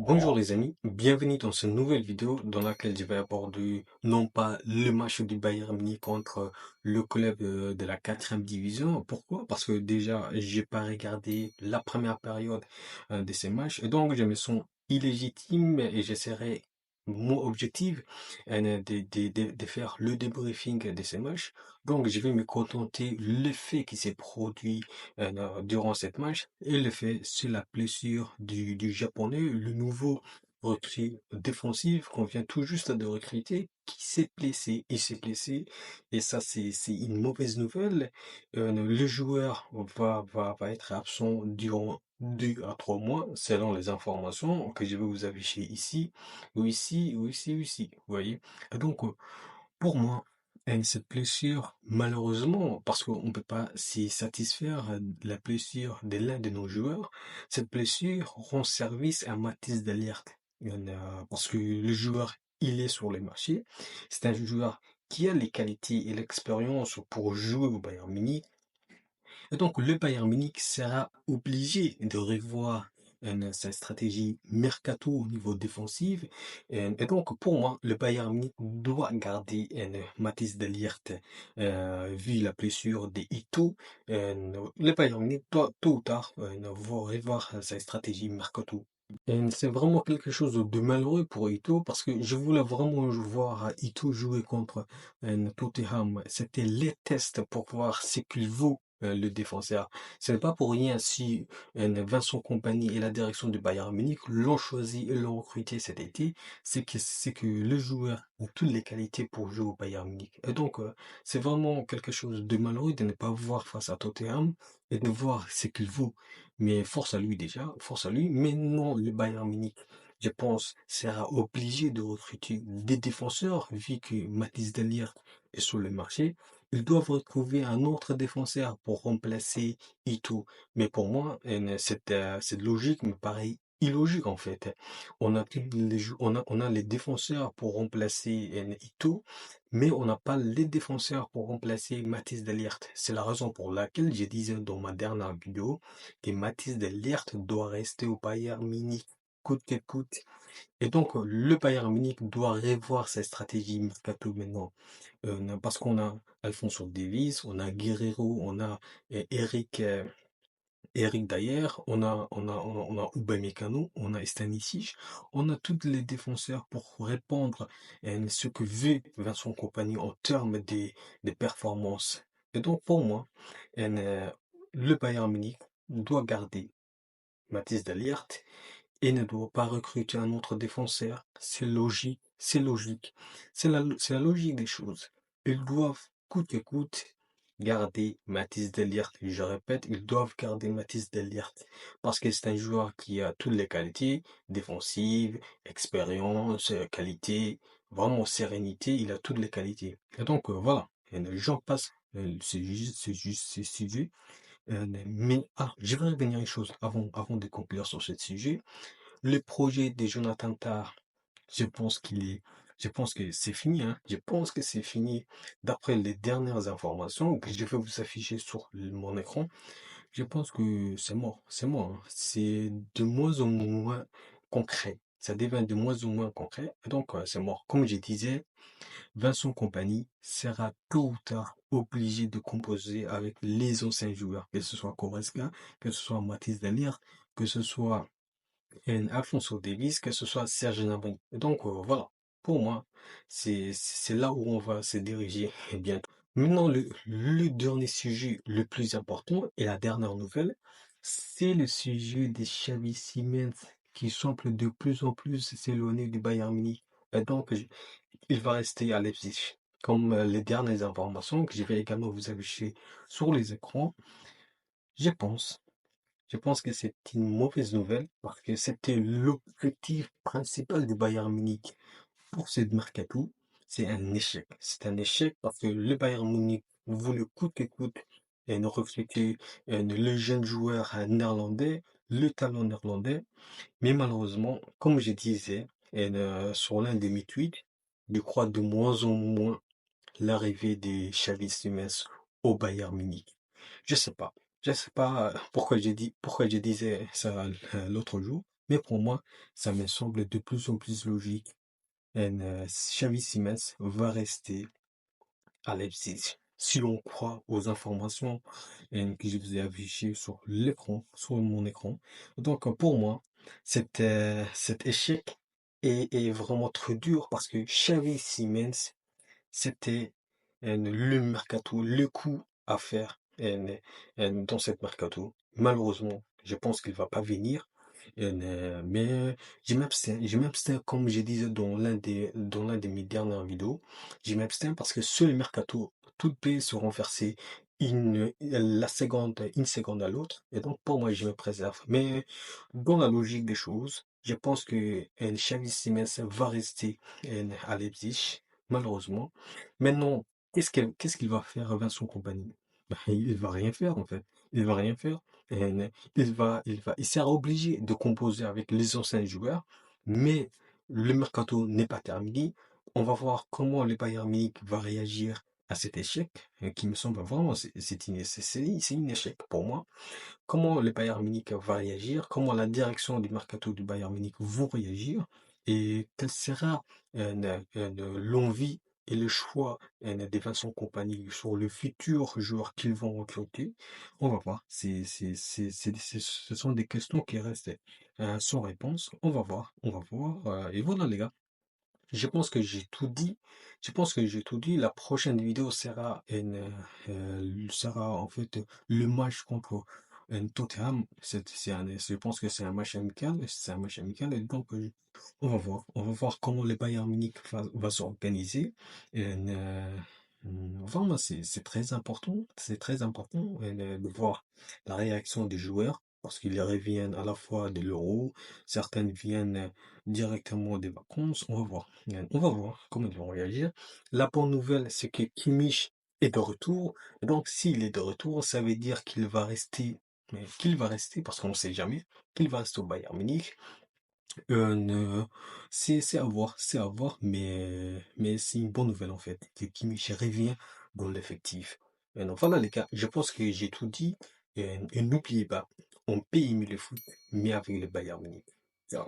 Bonjour les amis, bienvenue dans cette nouvelle vidéo dans laquelle je vais aborder non pas le match du Bayern Munich contre le club de la quatrième division. Pourquoi? Parce que déjà j'ai pas regardé la première période de ces matchs et donc je me sens illégitime et j'essaierai mon objectif de faire le débriefing de ces matchs. Donc je vais me contenter le fait qui s'est produit durant cette match et le fait c'est la blessure du japonais, le nouveau recrue défensif qu'on vient tout juste de recruter, qui s'est blessé. Il s'est blessé et ça c'est une mauvaise nouvelle. Le joueur va être absent durant 2 à 3 mois selon les informations que je vais vous afficher ici, ou ici, ou ici, ou ici. Vous voyez? Et donc, pour moi, cette blessure, malheureusement, parce qu'on ne peut pas s'y satisfaire de la blessure de l'un de nos joueurs, cette blessure rend service à Mathis de Ligt. Parce que le joueur, il est sur le marché. C'est un joueur qui a les qualités et l'expérience pour jouer au Bayern Munich. Et donc, le Bayern Munich sera obligé de revoir sa stratégie mercato au niveau défensif. Et donc, pour moi, le Bayern Munich doit garder Mathis de Ligt, vu la blessure de Ito. Le Bayern Munich doit tôt ou tard revoir sa stratégie mercato. Et c'est vraiment quelque chose de malheureux pour Ito parce que je voulais vraiment voir Ito jouer contre Tottenham. C'était les tests pour voir ce qu'il vaut le défenseur. Ce n'est pas pour rien si Vincent Kompany et la direction du Bayern Munich l'ont choisi et l'ont recruté cet été, c'est que le joueur a toutes les qualités pour jouer au Bayern Munich. Et donc c'est vraiment quelque chose de malheureux de ne pas voir face à Tottenham et de voir ce qu'il vaut. Mais force à lui déjà, force à lui. Mais non, le Bayern Munich, je pense, sera obligé de recruter des défenseurs, vu que Mathis de Ligt est sur le marché. Ils doivent retrouver un autre défenseur pour remplacer Ito. Mais pour moi, cette logique me paraît illogique en fait. On a les défenseurs pour remplacer Ito, mais on n'a pas les défenseurs pour remplacer Mathis de Ligt. C'est la raison pour laquelle je disais dans ma dernière vidéo que Mathis de Ligt doit rester au Bayern Munich coûte que coûte. Et donc, le Bayern Munich doit revoir sa stratégie mercato maintenant. Parce qu'on a Alphonso Davies, on a Guerrero, on a Eric Dyer, on a Upamecano, on a Stanisic, on a tous les défenseurs pour répondre à ce que veut Vincent Kompany en termes de performances. Et donc, pour moi, euh, le Bayern Munich doit garder Mathis de Ligt et ne doit pas recruter un autre défenseur. C'est logique, c'est logique. C'est la logique des choses. Ils doivent, coûte que coûte, garder Mathis de Ligt. Je répète, ils doivent garder Mathis de Ligt. Parce que c'est un joueur qui a toutes les qualités, défensives, expérience, qualité, vraiment sérénité, il a toutes les qualités. Et donc, voilà. Et j'en passe, c'est juste ce sujet. Je vais revenir à une chose avant de conclure sur ce sujet. Le projet de Jonathan Tah, je pense qu'il est, je pense que c'est fini, hein. Je pense que c'est fini. D'après les dernières informations que je vais vous afficher sur mon écran, je pense que c'est mort. C'est mort, hein. C'est de moins en moins concret. Ça devient de moins en moins concret. Et donc, c'est mort. Comme je disais, Vincent Kompany sera tôt ou tard obligé de composer avec les anciens joueurs, que ce soit Goretzka, que ce soit Mathis de Ligt, que ce soit Alphonso Davies, que ce soit Serge Gnabry. Et donc voilà, pour moi, c'est là où on va se diriger bientôt. Maintenant, le dernier sujet le plus important et la dernière nouvelle, c'est le sujet des Xavi Simons qui semble de plus en plus s'éloigner du Bayern Munich. Et donc, il va rester à Leipzig. Comme les dernières informations que je vais également vous afficher sur les écrans, je pense je pense que c'est une mauvaise nouvelle parce que c'était l'objectif principal du Bayern Munich pour ce mercato. C'est un échec. C'est un échec parce que le Bayern Munich voulait coûte que coûte ne recruter le jeune joueur néerlandais, le talent néerlandais. Mais malheureusement, comme je disais sur l'un des mes tweets, je crois de moins en moins l'arrivée de Xavi Simons au Bayern Munich. Je sais pas. Je sais pas pourquoi je disais ça l'autre jour. Mais pour moi, ça me semble de plus en plus logique. Xavi Simons va rester à Leipzig. Si l'on croit aux informations que je vous ai affichées sur l'écran, sur mon écran. Donc, pour moi, cet échec est vraiment trop dur parce que Xavi Simons, c'était le mercato, le coup à faire dans cette mercato. Malheureusement, je pense qu'il va pas venir. Mais je m'abstiens, comme je disais dans l'un de mes dernières vidéos, je m'abstiens parce que sur le mercato, toutes pays seront versées une seconde à l'autre. Et donc, pour moi, je me préserve. Mais dans la logique des choses, je pense que Xavi Simons va rester à Leipzig, malheureusement. Maintenant, qu'est-ce qu'il va faire Vincent Kompany? Ben, il va rien faire en fait. Il va rien faire. Il sera obligé de composer avec les anciens joueurs, mais le mercato n'est pas terminé. On va voir comment le Bayern Munich va réagir à cet échec, qui me semble vraiment, c'est un échec pour moi. Comment le Bayern Munich va réagir, comment la direction du mercato du Bayern Munich vont réagir, et quelle sera l'envie et le choix des Vincent Kompany sur le futur joueur qu'ils vont recruter. On va voir. Ce sont des questions qui restent sans réponse. On va voir, on va voir. Et voilà les gars. Je pense que j'ai tout dit. Je pense que j'ai tout dit. La prochaine vidéo sera en fait le match contre Tottenham. Je pense que c'est un match amical. C'est un match amical. Et donc, on va voir. On va voir comment le Bayern Munich va s'organiser. Vraiment, c'est très important. C'est très important de voir la réaction des joueurs. Parce qu'ils reviennent à la fois de l'Euro, certaines viennent directement des vacances. On va voir. On va voir comment ils vont réagir. La bonne nouvelle, c'est que Kimmich est de retour. Et donc, s'il est de retour, ça veut dire qu'il va rester, mais qu'il va rester, parce qu'on ne sait jamais, qu'il va rester au Bayern Munich. C'est à voir, mais c'est une bonne nouvelle en fait, que Kimmich revient dans l'effectif. Donc voilà les gars, je pense que j'ai tout dit. Et n'oubliez pas, on peut aimer le foot, mais avec le Bayern Munich. Ciao.